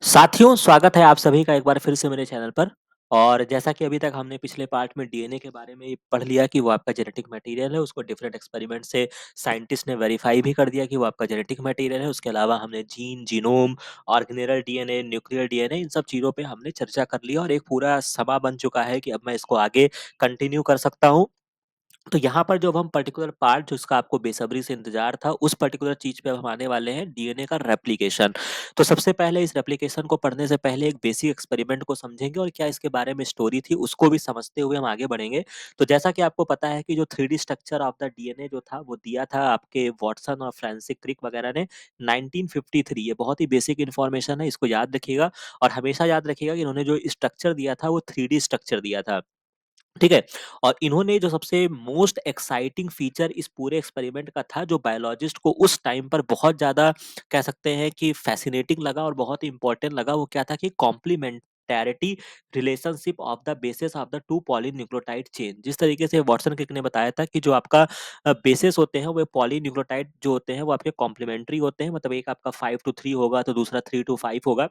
साथियों, स्वागत है आप सभी का एक बार फिर से मेरे चैनल पर। और जैसा कि अभी तक हमने पिछले पार्ट में डीएनए के बारे में पढ़ लिया कि वो आपका जेनेटिक मटेरियल है, उसको डिफरेंट एक्सपेरिमेंट से साइंटिस्ट ने वेरीफाई भी कर दिया कि वो आपका जेनेटिक मटेरियल है। उसके अलावा हमने gene, genome, organelle DNA, nuclear DNA, इन सब चीज़ों पे हमने चर्चा कर लिया और एक पूरा समा बन चुका है कि अब मैं इसको आगे कंटिन्यू कर सकता हूँ। तो यहाँ पर जो अब हम पर्टिकुलर पार्ट जिसका आपको बेसब्री से इंतजार था, उस पर्टिकुलर चीज पे अब हम आने वाले हैं, डीएनए का रेप्लिकेशन। तो सबसे पहले इस रेप्लिकेशन को पढ़ने से पहले एक बेसिक एक्सपेरिमेंट को समझेंगे और क्या इसके बारे में स्टोरी थी उसको भी समझते हुए हम आगे बढ़ेंगे। तो जैसा कि आपको पता है कि जो 3D structure of the DNA जो था वो दिया था आपके वॉटसन और फ्रांसिस क्रिक वगैरह ने 1953। ये बहुत ही बेसिक इन्फॉर्मेशन है, इसको याद रखिएगा। और हमेशा याद रखिएगा कि इन्होंने जो स्ट्रक्चर दिया था वो 3D स्ट्रक्चर दिया था। ठीक है? और इन्होंने जो सबसे मोस्ट एक्साइटिंग फीचर इस पूरे एक्सपेरिमेंट का था, जो बायोलॉजिस्ट को उस टाइम पर बहुत ज़्यादा कह सकते हैं कि फ़ैसिनेटिंग लगा और बहुत ही इम्पोर्टेंट लगा, वो क्या था कि complementarity relationship of the basis of the 2 polynucleotide chain. जिस तरीके से वाटसन क्रिक ने बताया था कि जो आपका बेसिस होते हैं, वो पॉलीन्यूक्लियोटाइड जो होते हैं, वो आपके कॉम्प्लीमेंट्री होते हैं। मतलब एक आपका 5 to 3 होगा, तो दूसरा 3 to 5 होगा।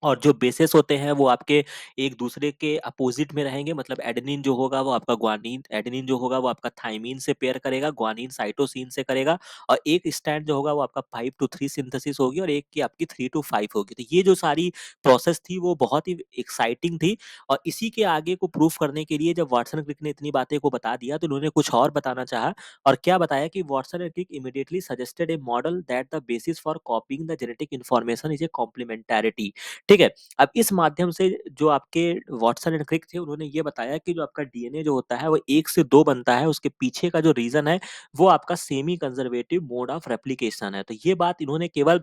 और जो बेसेस होते हैं वो आपके एक दूसरे के अपोजिट में रहेंगे। मतलब एडेनिन जो होगा वो आपका ग्वानिन, एडेनिन जो होगा वो आपका थाइमिन से पेयर करेगा, ग्वानिन साइटोसिन से करेगा। और एक स्टैंड जो होगा वो आपका 5 to 3 सिंथेसिस होगी और एक की आपकी 3 to 5 होगी। तो ये जो सारी प्रोसेस थी वो बहुत ही एक्साइटिंग थी। और इसी के आगे को प्रूफ करने के लिए जब वाटसन क्रिक ने इतनी बातें को बता दिया, तो उन्होंने कुछ और बताना चाहा। और क्या बताया कि Watson and Crick immediately suggested a model that the basis for copying the genetic information is a complementarity. ठीक है? अब इस माध्यम से जो आपके वाटसन एंड क्रिक थे, उन्होंने ये बताया कि जो आपका डीएनए जो होता है वो 1 से 2 बनता है, उसके पीछे का जो रीज़न है, वो आपका semi conservative mode of replication है। तो ये बात इन्होंने केवल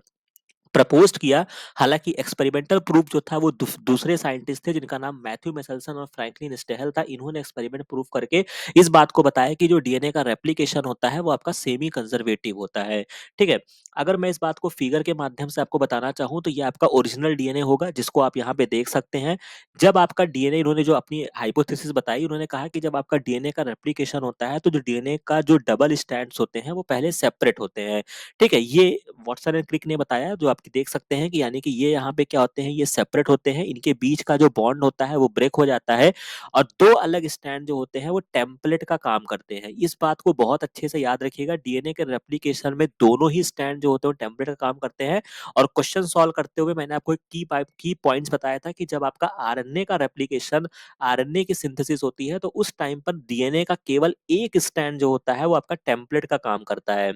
प्रपोज़्ड किया। हालाँकि एक्सपेरिमेंटल प्रूफ जो था वो दूसरे साइंटिस्ट थे जिनका नाम मैथ्यू मेसेल्सन और फ्रैंकलिन स्टेहल था। इन्होंने एक्सपेरिमेंट प्रूफ करके इस बात को बताया कि जो डीएनए का रेप्लिकेशन होता है वो आपका सेमी कंजर्वेटिव होता है। ठीक है? अगर मैं इस बात को फिगर के माध्यम से आपको बताना चाहूँ, तो ये आपका ओरिजिनल डीएनए होगा, जिसको आप यहाँ पे देख सकते हैं। जब आपका डीएनए, इन्होंने जो अपनी हाइपोथेसिस बताई, उन्होंने कहा कि जब आपका डीएनए का रेप्लिकेशन होता है, तो जो डीएनए का जो डबल स्ट्रैंड्स होते हैं वो पहले सेपरेट होते हैं। ठीक है? ये वाटसन एंड क्रिक ने बताया, जो आप देख सकते हैं कि यानी कि ये यहाँ पे क्या होते हैं, ये सेपरेट होते हैं, इनके बीच का जो बॉन्ड होता है वो ब्रेक हो जाता है। और 2 अलग स्ट्रैंड जो होते हैं वो टेम्पलेट का काम करते हैं। इस बात को बहुत अच्छे से याद रखिएगा, डीएनए के रेप्लिकेशन में दोनों ही स्ट्रैंड जो होते हैं वो टेम्पलेट का काम करते हैं। और क्वेश्चन सॉल्व करते हुए मैंने आपको एक की पॉइंट्स बताया था कि जब आपका आरएनए का रेप्लिकेशन, आरएनए की सिंथेसिस होती है, तो उस टाइम पर डीएनए का केवल एक स्ट्रैंड जो होता है वो आपका टेम्पलेट का काम करता है।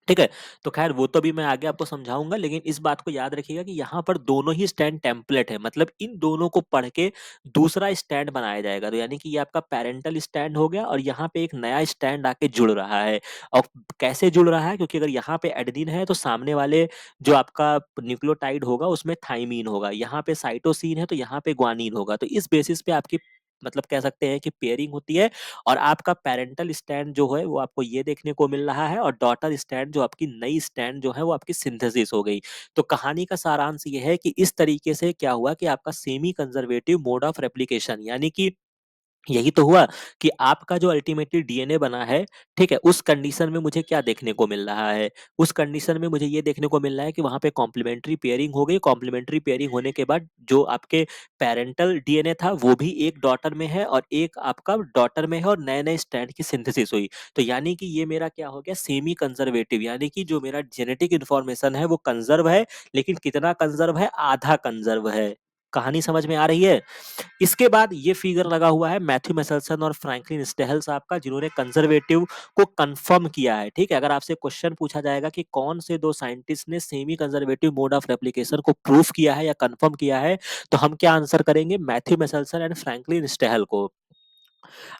ठीक है? तो ख़ैर वो तो भी मैं आगे आपको समझाऊँगा, लेकिन इस बात को याद रखिएगा कि यहाँ पर दोनों ही स्टैंड टेम्पलेट है। मतलब इन दोनों को पढ़ के दूसरा स्टैंड बनाया जाएगा। तो यानी कि ये आपका पैरेंटल स्टैंड हो गया और यहाँ पे एक नया स्टैंड आके जुड़ रहा है। और कैसे जुड़ रहा है? क्योंकि अगर यहाँ पे एडेनिन है, तो सामने वाले जो आपका न्यूक्लियोटाइड होगा उसमें थाइमीन होगा। यहाँ पे साइटोसिन है, तो यहाँ पे ग्वानिन होगा। तो इस बेसिस पे आपकी मतलब कह सकते हैं कि पेयरिंग होती है। और आपका पैरेंटल स्टैंड जो है वो आपको ये देखने को मिल रहा है, और डॉटर स्टैंड जो आपकी नई स्टैंड जो है वो आपकी सिंथेसिस हो गई। तो कहानी का सारांश ये है कि इस तरीके से क्या हुआ कि आपका semi conservative mode of replication, यानी कि यही तो हुआ कि आपका जो अल्टीमेटली डीएनए बना है, ठीक है? उस कंडीशन में मुझे क्या देखने को मिल रहा है? उस कंडीशन में मुझे ये देखने को मिल रहा है कि वहाँ पे कॉम्प्लीमेंट्री पेयरिंग हो गई। कॉम्प्लीमेंट्री पेयरिंग होने के बाद जो आपके पैरेंटल डीएनए था वो भी एक डॉटर में है और एक आपका डॉटर में है, और नए-नए स्ट्रैंड की सिंथेसिस हुई। तो यानी कि ये मेरा क्या हो गया, सेमी कंजर्वेटिव, यानी कि जो मेरा जेनेटिक इन्फॉर्मेशन है वो कंज़र्व है, लेकिन कितना कंज़र्व है? आधा कंज़र्व है। कहानी समझ में आ रही है? इसके बाद ये फिगर लगा हुआ है मैथ्यू मेसेल्सन और फ्रैंकलिन स्टेहल साहब का, जिन्होंने कंजर्वेटिव को कंफर्म किया है। ठीक है? अगर आपसे क्वेश्चन पूछा जाएगा कि कौन से 2 साइंटिस्ट ने semi conservative mode of replication को प्रूफ किया है या कंफर्म किया है, तो हम क्या आंसर करेंगे? Matthew Meselson and Franklin Stahl को।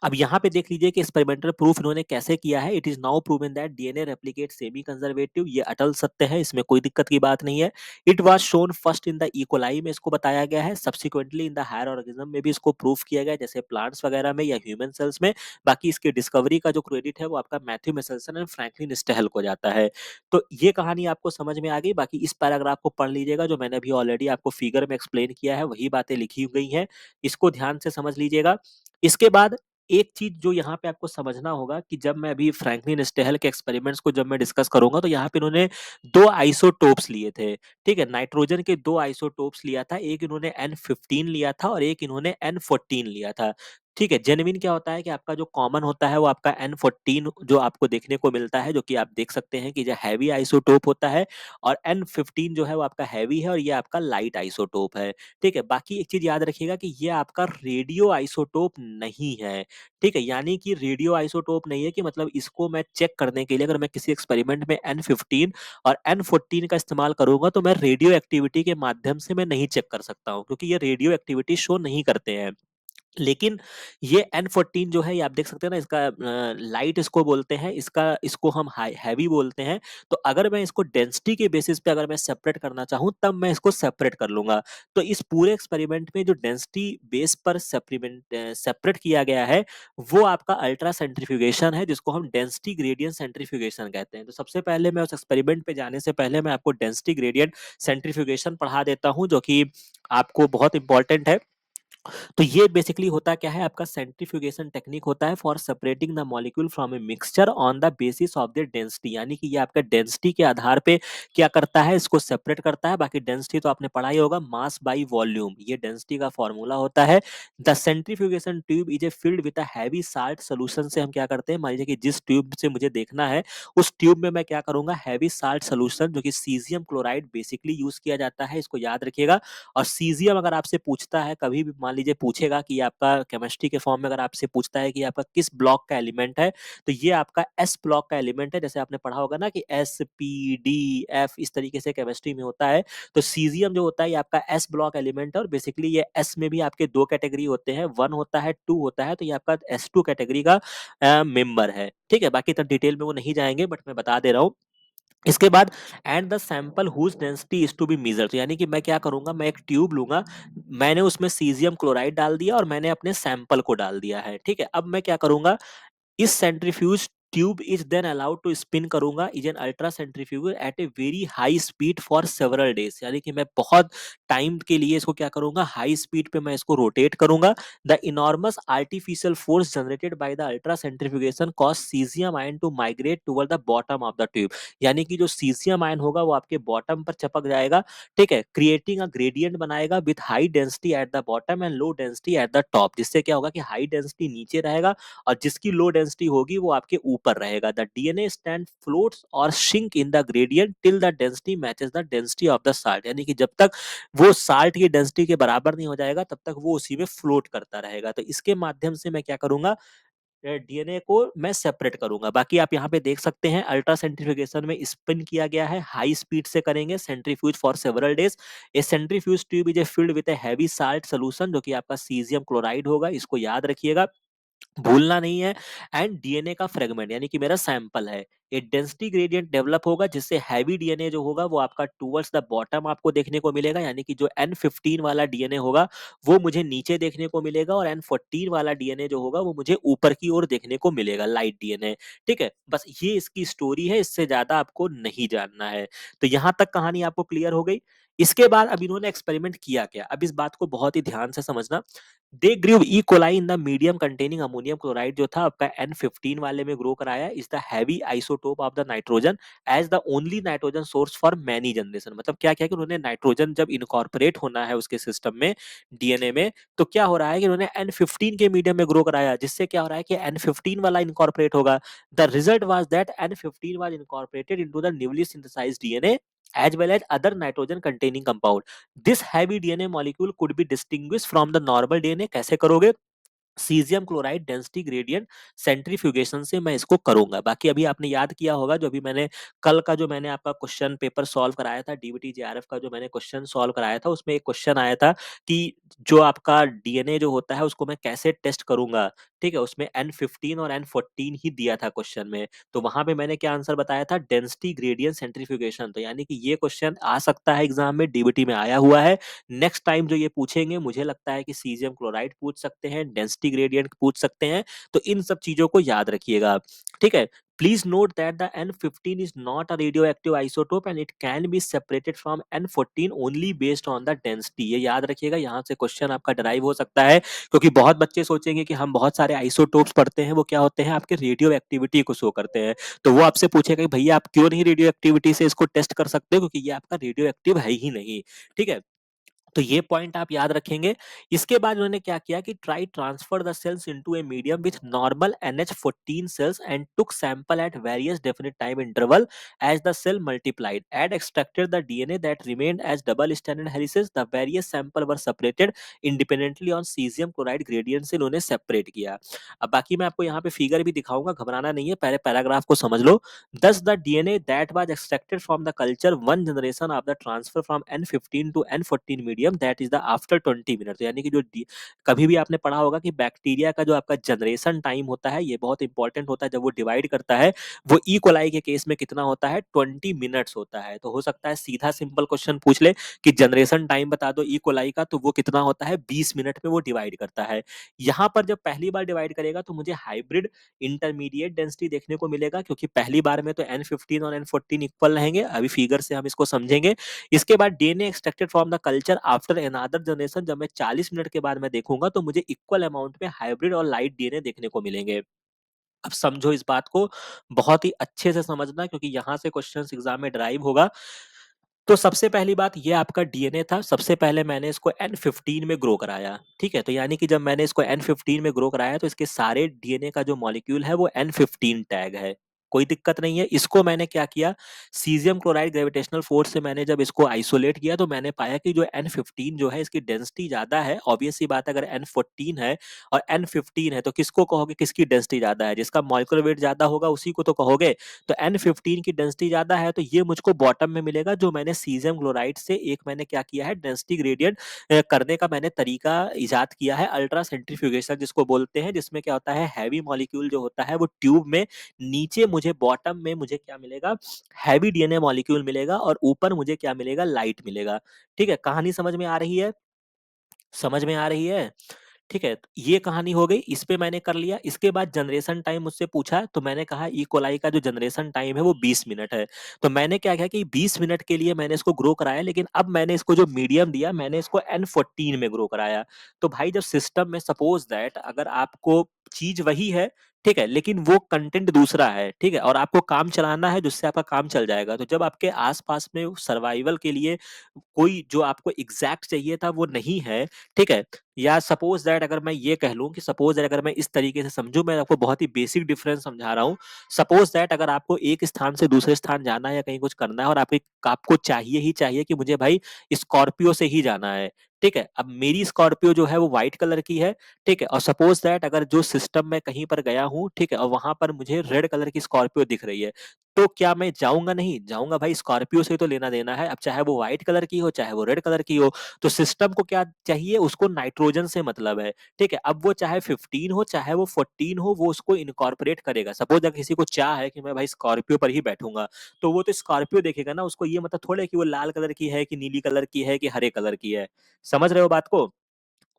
अब यहाँ पे देख लीजिए कि एक्सपेरिमेंटल प्रूफ इन्होंने कैसे किया है। It is now proven that DNA replicate semi conservative. ये अटल सत्य है, इसमें कोई दिक्कत की बात नहीं है। It was shown first in the E coli में इसको बताया गया है, subsequently in the higher organism में भी इसको प्रूफ किया गया है, जैसे प्लांट्स वगैरह में या ह्यूमन सेल्स में। बाकी इसकी डिस्कवरी का जो क्रेडिट है वो आपका Matthew Meselson and Franklin Stahl को जाता है। तो ये कहानी आपको समझ में आ गई। बाकी इस पैराग्राफ को पढ़ लीजिएगा, जो मैंने अभी ऑलरेडी आपको फिगर में एक्सप्लेन किया है, वही बातें लिखी गई हैं। इसको ध्यान से समझ लीजिएगा। इसके बाद एक चीज़ जो यहाँ पे आपको समझना होगा कि जब मैं अभी फ्रैंकलिन स्टेहल के एक्सपेरिमेंट्स को जब मैं डिस्कस करूँगा, तो यहाँ पे इन्होंने 2 आइसोटोप्स लिए थे, ठीक है? नाइट्रोजन के 2 आइसोटोप्स लिया था, एक इन्होंने N15 लिया था और एक इन्होंने N14 लिया था, ठीक है? जेनुइन क्या होता है कि आपका जो कॉमन होता है वो आपका N14 जो आपको देखने को मिलता है, जो कि आप देख सकते हैं कि जो हेवी आइसोटोप होता है, और N15 जो है वो आपका हेवी है और ये आपका लाइट आइसोटोप है, ठीक है? बाकी एक चीज़ याद रखिएगा कि ये आपका रेडियो आइसोटोप नहीं है, ठीक है? यानी कि रेडियो आइसोटोप नहीं है कि मतलब इसको मैं चेक करने के लिए अगर मैं किसी एक्सपेरिमेंट में N15 और N14 का इस्तेमाल करूँगा, तो मैं रेडियो एक्टिविटी के माध्यम से मैं नहीं चेक कर सकता हूँ, क्योंकि ये रेडियो एक्टिविटी शो नहीं करते हैं। लेकिन ये N14 जो है, ये आप देख सकते हैं ना, इसका लाइट इसको बोलते हैं, इसको हम हैवी बोलते हैं। तो अगर मैं इसको डेंसिटी के बेसिस पे अगर मैं सेपरेट करना चाहूँ, तब मैं इसको सेपरेट कर लूंगा। तो इस पूरे एक्सपेरिमेंट में जो डेंसिटी बेस पर सेपरेट किया गया है, वो आपका अल्ट्रा सेंट्रीफ्यूगेशन है, जिसको हम डेंसिटी ग्रेडियंट सेंट्रीफ्यूगेशन कहते हैं। तो सबसे पहले मैं उस एक्सपेरिमेंट पे जाने से पहले मैं आपको डेंसिटी ग्रेडियंट सेंट्रीफ्यूगेशन पढ़ा देता हूँ, जो कि आपको बहुत इंपॉर्टेंट है। तो ये बेसिकली होता क्या है, आपका सेंट्रीफ्यूगेशन टेक्निक होता है for separating the molecule from a mixture on the basis of the density, यानी कि ये आपका डेंसिटी के आधार पे क्या करता है, इसको सेपरेट करता है। बाकी डेंसिटी तो आपने पढ़ा ही होगा, मास बाई वॉल्यूम, ये डेंसिटी का फॉर्मूला होता है। The centrifugation tube is a filled with a heavy salt solution से हम क्या करते हैं, मान लीजिए कि जिस ट्यूब से मुझे देखना है, उस ट्यूब में मैं क्या करूंगा, हैवी साल्ट सोल्यूशन, जो कि सीजियम क्लोराइड बेसिकली यूज किया जाता है, इसको याद रखिएगा। और सीजियम अगर आपसे पूछता है, कभी भी मान लीजिए पूछेगा कि आपका केमिस्ट्री के फॉर्म में अगर आपसे पूछता है कि आपका किस ब्लॉक का एलिमेंट है, तो ये आपका एस ब्लॉक का एलिमेंट है। जैसे आपने पढ़ा होगा ना कि S P D F इस तरीके से केमिस्ट्री में होता है। तो सीजियम जो होता है, ये आपका एस ब्लॉक एलिमेंट है, और बेसिकली ये एस में भी आपके दो कैटेगरी होते हैं, वन होता है, टू होता है। तो ये आपका S2 कैटेगरी का मेंबर है, ठीक है? बाकी तो डिटेल में वो नहीं जाएंगे, बट मैं बता दे रहा हूँ। इसके बाद and the sample whose density is to be measured, तो यानी कि मैं क्या करूंगा, मैं एक ट्यूब लूंगा, मैंने उसमें सीजियम क्लोराइड डाल दिया और मैंने अपने सैंपल को डाल दिया है, ठीक है? अब मैं क्या करूंगा, इस centrifuge tube is then allowed to spin करूंगा is an ultra centrifugal at a very high speed for several days, यानी कि मैं बहुत टाइम के लिए इसको क्या करूंगा, हाई स्पीड पे मैं इसको रोटेट करूंगा। The enormous artificial force generated by the ultracentrifugation cause caesium ion to migrate toward the bottom of the tube, यानी कि जो सीजियम आयन होगा वो आपके बॉटम पर चपक जाएगा, ठीक है? क्रिएटिंग अ ग्रेडियंट बनाएगा with high density at the bottom and low density at the top, जिससे क्या होगा कि हाई डेंसिटी नीचे रहेगा और जिसकी लो डेंसिटी होगी वो आपके ऊपर रहेगा। द डीएनए स्टैंड फ्लोट्स और shrink in the gradient till the density matches the density of the salt, यानी कि जब तक वो साल्ट की डेंसिटी के बराबर नहीं हो जाएगा, तब तक वो उसी में फ्लोट करता रहेगा। तो इसके माध्यम से मैं क्या करूंगा, डीएनए को मैं सेपरेट करूंगा। बाकी आप यहाँ पे देख सकते हैं, अल्ट्रा सेंट्रीफ्यूगेशन में स्पिन किया गया है, हाई स्पीड से करेंगे centrifuge for several days. A centrifuge tube is a filled with a heavy salt solution, जो कि आपका सीजियम क्लोराइड होगा, इसको याद रखिएगा, भूलना नहीं है। एंड डीएनए का फ्रेगमेंट, यानी कि मेरा सैंपल है, एक डेंसिटी ग्रेडियंट डेवलप होगा, जिससे हैवी डीएनए जो होगा वो आपका टुवर्ड्स द बॉटम आपको देखने को मिलेगा, यानी कि जो N15 वाला डीएनए होगा वो मुझे नीचे देखने को मिलेगा, और N14 वाला डीएनए जो होगा वो मुझे ऊपर की ओर देखने को मिलेगा, लाइट डीएनए, ठीक है? बस ये इसकी स्टोरी है, इससे ज्यादा आपको नहीं जानना है। तो यहां तक कहानी आपको क्लियर हो गई। इसके बाद अब इन्होंने एक्सपेरिमेंट किया क्या, अब इस बात को बहुत ही ध्यान से समझना। They grew E coli in the medium containing ammonium chloride, जो था आपका N15 वाले में ग्रो कराया, is the heavy isotope of the nitrogen as the only nitrogen source for many generation. मतलब क्या क्या कि उन्होंने नाइट्रोजन जब इनकॉर्पोरेट होना है उसके सिस्टम में, डीएनए में, तो क्या हो रहा है कि उन्होंने N15 के मीडियम में ग्रो कराया, जिससे क्या हो रहा है कि N15 वाला इनकॉर्पोरेट होगा। The result was that N15 was incorporated into the newly synthesised DNA as well as other nitrogen containing compound. This heavy DNA molecule could be distinguished from the normal DNA। कैसे करोगे, caesium chloride density gradient centrifugation से मैं इसको करूंगा। बाकी अभी आपने याद किया होगा, जो अभी मैंने कल का जो मैंने आपका क्वेश्चन पेपर सॉल्व कराया था, डीबीटी जेआरएफ का जो मैंने क्वेश्चन सॉल्व कराया था, उसमें एक क्वेश्चन आया था कि जो आपका डीएनए जो होता है उसको मैं कैसे टेस्ट करूंगा, ठीक है? उसमें N15 और N14 ही दिया था क्वेश्चन में। तो वहां पे मैंने क्या आंसर बताया था, डेंसिटी ग्रेडियंट सेंट्रीफ्यूगेशन। तो यानी कि ये क्वेश्चन आ सकता है एग्जाम में, डीबीटी में आया हुआ है। नेक्स्ट टाइम जो ये पूछेंगे, मुझे लगता है कि सीजियम क्लोराइड पूछ सकते हैं, डेंसिटी ग्रेडियंट पूछ सकते हैं। तो इन सब चीजों को याद रखिएगा, ठीक है? Please note that the N15 is not a radioactive isotope and it can be separated from N14 only based on the density. ये याद रखिएगा, यहाँ से क्वेश्चन आपका डराइव हो सकता है, क्योंकि बहुत बच्चे सोचेंगे कि हम बहुत सारे आइसोटोप्स पढ़ते हैं, वो क्या होते हैं, आपके रेडियो एक्टिविटी को शो करते हैं। तो वो आपसे पूछेगा कि भैया आप क्यों नहीं रेडियो एक्टिविटी से इसको टेस्ट कर सकते हो, क्योंकि ये आपका रेडियो एक्टिव है ही नहीं। ठीक है, तो ये पॉइंट आप याद रखेंगे। इसके बाद उन्होंने क्या किया कि try transfer the cells into a medium with normal NH14 cells and took sample at various definite time interval as the cell multiplied. Add extracted the DNA that remained as double stranded helices. The various sample were separated independently on cesium chloride gradient से इन्होंने separate किया। अब बाकी मैं आपको यहाँ पे figure भी दिखाऊंगा, घबराना नहीं है, पहले पैराग्राफ को समझ लो। Thus the DNA that was extracted from the culture one generation of the transfer from N15 to N14 medium that is the after 20 minutes। यानी कि जो कभी भी आपने पढ़ा होगा कि बैक्टीरिया का जो आपका जनरेशन टाइम होता है ये बहुत इंपॉर्टेंट होता है, जब वो डिवाइड करता है वो ई कोलाई के केस में कितना होता है, 20 मिनट्स होता है। तो हो सकता है सीधा सिंपल क्वेश्चन पूछ ले कि जनरेशन टाइम बता दो ई कोलाई का, तो वो कितना होता है, 20 मिनट में वो डिवाइड करता है। यहाँ पर जब पहली बार डिवाइड करेगा तो मुझे हाइब्रिड इंटरमीडिएट डेंसिटी देखने को मिलेगा, क्योंकि पहली बार में तो N15 और N14 इक्वल रहेंगे, अभी फिगर से हम इसको समझेंगे। इसके बाद DNA extracted from the culture after another generation, जब मैं 40 मिनट के बाद मैं देखूंगा तो मुझे इक्वल अमाउंट में हाइब्रिड और लाइट डीएनए देखने को मिलेंगे। अब समझो इस बात को, बहुत ही अच्छे से समझना, क्योंकि यहां से क्वेश्चन एग्जाम में ड्राइव होगा। तो सबसे पहली बात ये आपका डीएनए था, सबसे पहले मैंने इसको N15 में ग्रो कराया। ठीक है, तो यानी कि जब मैंने इसको N15 में ग्रो कराया तो इसके सारे डीएनए का जो मॉलिक्यूल है वो N15 टैग है, कोई दिक्कत नहीं है। इसको मैंने क्या किया, सीजियम क्लोराइड ग्रेविटेशनल फोर्स से मैंने जब इसको आइसोलेट किया तो मैंने पाया कि जो N15 जो है इसकी डेंसिटी ज्यादा है। ऑब्वियस सी बात है, अगर N14 है और N15 है तो किसको कहोगे किसकी डेंसिटी ज्यादा है, जिसका मॉलिक्यूलर वेट ज्यादा होगा उसी को तो कहोगे। तो N15 की डेंसिटी ज्यादा है, तो ये मुझको बॉटम में मिलेगा, जो मैंने सीजियम क्लोराइड से एक मैंने क्या किया है, डेंसिटी ग्रेडियंट करने का मैंने तरीका इजाद किया है, अल्ट्रा सेंट्रीफ्यूगेशन जिसको बोलते हैं, जिसमें क्या होता है, हैवी मॉलिक्यूल जो होता है वो ट्यूब में नीचे मुझे बॉटम में मुझे क्या मिलेगा, हैवी डीएनए मॉलिक्यूल मिलेगा, और ऊपर मुझे क्या मिलेगा, लाइट मिलेगा। ठीक है, कहानी समझ में आ रही है, समझ में आ रही है। ठीक है, ये कहानी हो गई, इस पे मैंने कर लिया। इसके बाद जनरेशन टाइम मुझसे पूछा, तो मैंने कहा ई कोलाई का जो जनरेशन टाइम है वो 20 मिनट है। तो मैंने क्या किया कि 20 मिनट के लिए मैंने इसको ग्रो कराया, लेकिन अब मैंने इसको जो मीडियम दिया मैंने इसको N14 में ग्रो कराया। तो भाई जब सिस्टम में सपोज दैट अगर आपको चीज वही है, ठीक है, लेकिन वो कंटेंट दूसरा है, ठीक है, और आपको काम चलाना है जिससे आपका काम चल जाएगा, तो जब आपके आसपास में सर्वाइवल के लिए कोई जो आपको एग्जैक्ट चाहिए था वो नहीं है, ठीक है, या सपोज दैट अगर मैं ये कह लूं कि सपोज दैट अगर मैं इस तरीके से समझूं, मैं आपको बहुत ही बेसिक डिफरेंस समझा रहा हूं। सपोज दैट अगर आपको एक स्थान से दूसरे स्थान जाना है या कहीं कुछ करना है और आपको चाहिए ही चाहिए कि मुझे भाई स्कॉर्पियो से ही जाना है, ठीक है, अब मेरी स्कॉर्पियो जो है वो व्हाइट कलर की है, ठीक है, और सपोज दैट अगर जो सिस्टम में कहीं पर गया हूँ, ठीक है, और वहां पर मुझे रेड कलर की स्कॉर्पियो दिख रही है, तो क्या मैं जाऊंगा, नहीं जाऊंगा भाई, स्कॉर्पियो से तो लेना देना है, अब चाहे वो व्हाइट कलर की हो चाहे वो रेड कलर की हो। तो सिस्टम को क्या चाहिए, उसको नाइट्रोजन से मतलब है, ठीक है, अब वो चाहे 15 हो चाहे वो 14 हो, वो उसको इनकॉर्पोरेट करेगा। सपोज अगर किसी को चाह है कि मैं भाई स्कॉर्पियो पर ही बैठूंगा, तो वो तो स्कॉर्पियो देखेगा ना, उसको ये मतलब थोड़े कि वो लाल कलर की है कि नीली कलर की है कि हरे कलर की है। समझ रहे हो बात को।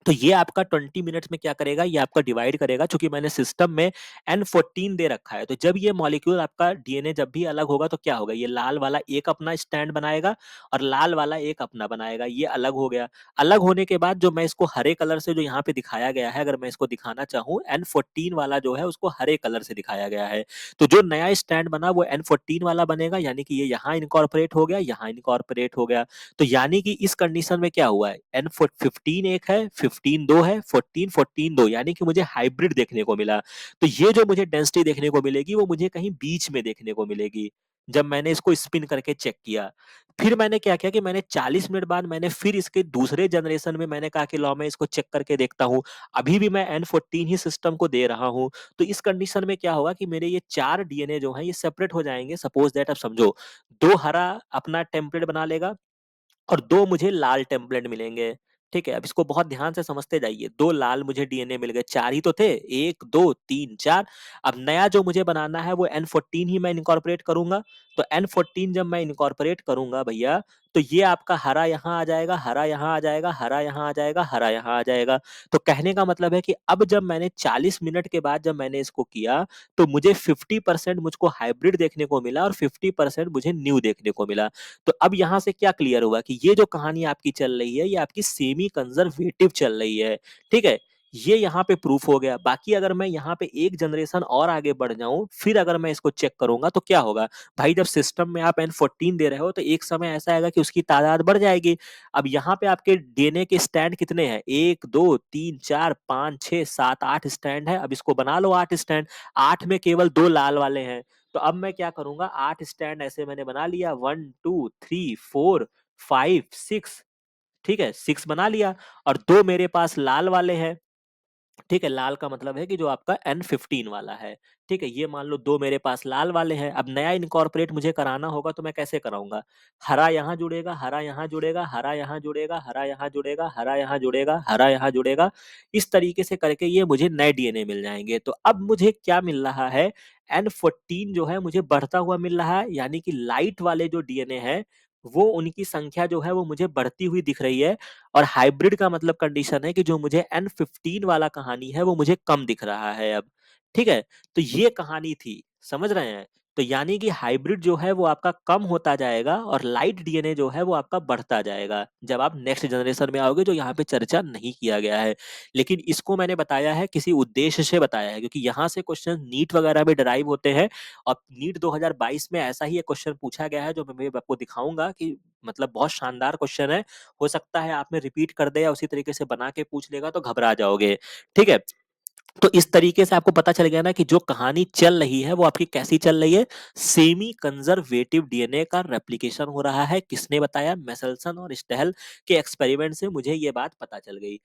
तो ये आपका 20 मिनट्स में क्या करेगा, ये आपका डिवाइड करेगा, चूंकि मैंने सिस्टम में N14 दे रखा है। तो जब ये मॉलिक्यूल आपका डीएनए जब भी अलग होगा तो क्या होगा, ये लाल वाला एक अपना स्टैंड बनाएगा और लाल वाला एक अपना बनाएगा, ये अलग हो गया। अलग होने के बाद जो मैं इसको हरे कलर से जो यहाँ पे दिखाया गया है, अगर मैं इसको दिखाना चाहूँ, N14 वाला जो है उसको हरे कलर से दिखाया गया है। तो जो नया स्टैंड बना वो N14 वाला बनेगा, यानी कि ये यहाँ इनकॉर्पोरेट हो गया, यहाँ इनकॉर्पोरेट हो गया। तो यानी कि इस कंडीशन में क्या हुआ है, N15 एक है, 15 दो है, 14 दो, यानी कि मुझे हाइब्रिड देखने को मिला। तो ये जो मुझे डेंसिटी देखने को मिलेगी वो मुझे कहीं बीच में देखने को मिलेगी, जब मैंने इसको स्पिन करके चेक किया। फिर मैंने क्या किया कि मैंने 40 मिनट बाद मैंने फिर इसके दूसरे जनरेशन में मैंने कहा कि लो मैं इसको चेक करके देखता हूँ। अभी भी मैं N14 ही सिस्टम को दे रहा हूँ। तो इस कंडीशन में क्या होगा कि मेरे ये 4 डीएनए जो है ये सेपरेट हो जाएंगे। सपोज दैट अब समझो, 2 हरा अपना टेम्पलेट बना लेगा और 2 मुझे लाल टेम्पलेट मिलेंगे। ठीक है, अब इसको बहुत ध्यान से समझते जाइए। 2 लाल मुझे डीएनए मिल गए, 4 ही तो थे, 1 2 3 4। अब नया जो मुझे बनाना है वो N14 ही मैं इनकॉर्पोरेट करूंगा। तो N14 जब मैं इनकॉर्पोरेट करूंगा भैया, तो ये आपका हरा यहाँ आ जाएगा, हरा यहाँ आ जाएगा, हरा यहाँ आ जाएगा, हरा यहाँ आ जाएगा। तो कहने का मतलब है कि अब जब मैंने 40 मिनट के बाद जब मैंने इसको किया, तो मुझे 50% मुझको हाइब्रिड देखने को मिला और 50% मुझे न्यू देखने को मिला। तो अब यहाँ से क्या क्लियर हुआ कि ये जो कहानी आपकी चल रही है, ये आपकी सेमी कंजर्वेटिव चल रही है, ठीक है? ये यहाँ पे प्रूफ हो गया। बाकी अगर मैं यहाँ पे एक जनरेशन और आगे बढ़ जाऊं, फिर अगर मैं इसको चेक करूंगा तो क्या होगा? भाई जब सिस्टम में आप N14 दे रहे हो तो एक समय ऐसा आएगा कि उसकी तादाद बढ़ जाएगी। अब यहाँ पे आपके डीएनए के स्टैंड कितने हैं? 1 2 3 4 5 6 7 8 स्टैंड है। अब इसको बना लो 8 स्टैंड। 8 में केवल 2 लाल वाले हैं। तो अब मैं क्या करूंगा, 8 स्टैंड ऐसे मैंने बना लिया, 1 2 3 4 5 6, ठीक है, 6 बना लिया। और 2 मेरे पास लाल वाले हैं, ठीक है, लाल का मतलब है कि जो आपका N15 वाला है, ठीक है, ये मान लो 2 मेरे पास लाल वाले हैं। अब नया इनकॉर्पोरेट मुझे कराना होगा तो मैं कैसे कराऊंगा? हरा यहाँ जुड़ेगा, हरा यहाँ जुड़ेगा, हरा यहाँ जुड़ेगा, हरा यहाँ जुड़ेगा, हरा यहाँ जुड़ेगा, हरा यहाँ जुड़ेगा। इस तरीके से करके ये मुझे नए डीएनए मिल जाएंगे। तो अब मुझे क्या मिल रहा है? N14 जो है मुझे बढ़ता हुआ मिल रहा है, यानी कि लाइट वाले जो डीएनए है वो उनकी संख्या जो है वो मुझे बढ़ती हुई दिख रही है। और हाइब्रिड का मतलब कंडीशन है कि जो मुझे N15 वाला कहानी है वो मुझे कम दिख रहा है अब, ठीक है? तो ये कहानी थी, समझ रहे हैं? तो यानी कि हाइब्रिड जो है वो आपका कम होता जाएगा और लाइट डीएनए जो है वो आपका बढ़ता जाएगा जब आप नेक्स्ट जनरेशन में आओगे, जो यहाँ पे चर्चा नहीं किया गया है। लेकिन इसको मैंने बताया है किसी उद्देश्य से बताया है, क्योंकि यहाँ से क्वेश्चन नीट वगैरह में डराइव होते हैं। और नीट 2022 में ऐसा ही एक क्वेश्चन पूछा गया है जो मैं आपको दिखाऊंगा कि मतलब बहुत शानदार क्वेश्चन है। हो सकता है आप में रिपीट कर दे या उसी तरीके से बना के पूछ लेगा तो घबरा जाओगे, ठीक है? तो इस तरीके से आपको पता चल गया ना कि जो कहानी चल रही है वो आपकी कैसी चल रही है? सेमी कंजर्वेटिव डीएनए का रेप्लिकेशन हो रहा है। किसने बताया? मेसल्सन और स्टेहल के एक्सपेरिमेंट से मुझे ये बात पता चल गई।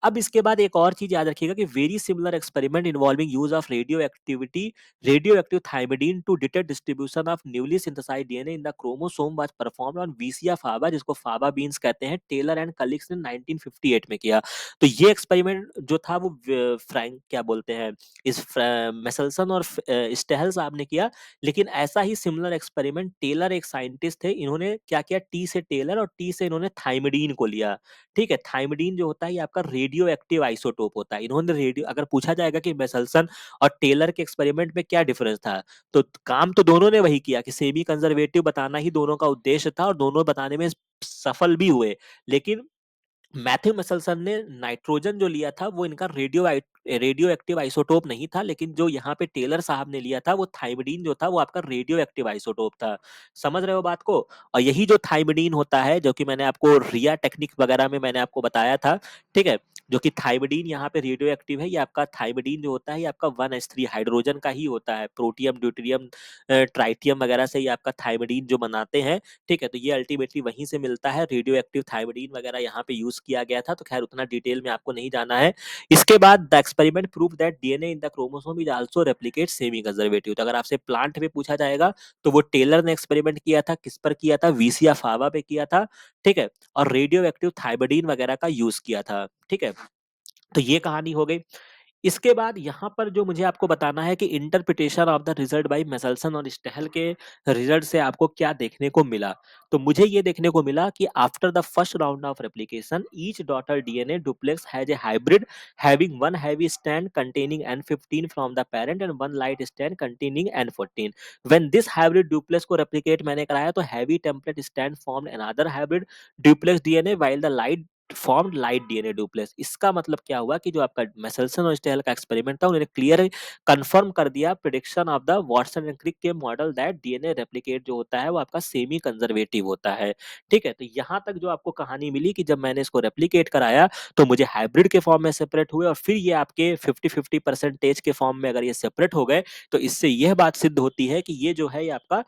अब इसके बाद एक और चीज याद रखिएगा कि very similar experiment involving use of radioactive thymidine to detect distribution of newly synthesised DNA in the chromosome was performed on Vicia faba, जिसको फाबा बीन्स कहते हैं, टेलर एंड कलीग्स ने 1958 में किया। तो ये एक्सपेरिमेंट जो था वो फ्रैंक क्या बोलते हैं, इस मेसल्सन और स्टेहल साहब ने किया। लेकिन ऐसा ही सिमिलर एक्सपेरिमेंट टेलर एक साइंटिस्ट थे, इन्होंने क्या किया, टी से टेलर और टी से इन्होंने थाइमिडीन को लिया, ठीक है? थाइमिडीन जो होता है ये आपका रेडियो एक्टिव आइसोटोप होता है। इन्होंने रेडियो, अगर पूछा जाएगा कि मेसल्सन और टेलर के एक्सपेरिमेंट में क्या डिफरेंस था, तो काम तो दोनों ने वही किया कि सेमी कंजर्वेटिव बताना ही दोनों का उद्देश्य था और दोनों बताने में सफल भी हुए। लेकिन मैथ्यू मेसल्सन ने नाइट्रोजन जो लिया था वो इनका रेडियो एक्टिव आइसोटोप नहीं था, लेकिन जो यहाँ पे टेलर साहब ने लिया था वो थाइमिडीन जो था वो आपका रेडियो एक्टिव आइसोटोप था। समझ रहे हो बात को? और यही जो थाइमिडीन होता है, जो कि मैंने आपको रिया टेक्निक वगैरह में मैंने आपको बताया था, ठीक है, जो कि थाइमिडीन यहाँ पे रेडियो एक्टिव है, ये आपका थाइमिडीन जो होता है ये आपका 1s3 हाइड्रोजन का ही होता है। प्रोटियम, ड्यूटेरियम, ट्राइटियम वगैरह से ये आपका थाइमिडीन जो बनाते हैं, ठीक है? तो ये अल्टीमेटली वहीं से मिलता है। रेडियो एक्टिव थाइमिडीन वगैरह यहाँ पे यूज किया गया था, तो खैर उतना डिटेल में आपको नहीं जाना है। इसके बाद the experiment prove that DNA in the chromosome is also replicate semi conservative. तो अगर आपसे प्लांट में पूछा जाएगा तो वो टेलर ने एक्सपेरिमेंट किया था, किस पर किया था? वीसिया फावा पे किया था, ठीक है? और रेडियो एक्टिव थाइमिडीन वगैरह का यूज किया था, ठीक है? तो ये कहानी हो गई। इसके बाद यहाँ पर जो मुझे आपको बताना है कि interpretation of the result by Meselson और स्टेहल के रिजल्ट से आपको क्या देखने को मिला? तो मुझे ये देखने को मिला कि after the first round of replication each daughter DNA duplex has a hybrid having one heavy strand containing N15 from the parent and one light strand containing N14. When this hybrid duplex को replicate मैंने कराया तो heavy template strand formed another hybrid duplex DNA while the light formed light DNA duplex. इसका मतलब क्या हुआ कि जो आपका मेसल्सन और स्टेहल का एक्सपेरिमेंट था उन्होंने क्लियर कंफर्म कर दिया prediction of the Watson and Crick के मॉडल दैट डीएनए रेप्लिकेट जो होता है वो आपका सेमी कंजर्वेटिव होता है, ठीक है? तो यहाँ तक जो आपको कहानी मिली कि जब मैंने इसको रेप्लिकेट कराया तो मुझे हाइब्रिड के फॉर्म में सेपरेट हुए और फिर ये आपके 50-50 परसेंटेज के फॉर्म में अगर ये सेपरेट हो गए तो इससे यह बात सिद्ध होती है कि ये जो है ये आपका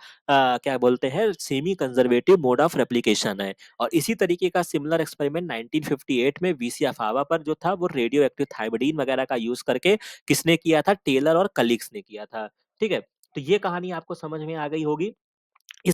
क्या बोलते हैं, semi conservative mode of replication है। और इसी तरीके का सिमिलर एक्सपेरिमेंट 1958 में वीसिया फावा पर जो था वो रेडियो एक्टिव थाइमिडीन वगैरह का यूज करके किसने किया था? टेलर और कलीग्स ने किया था, ठीक है? तो ये कहानी आपको समझ में आ गई होगी।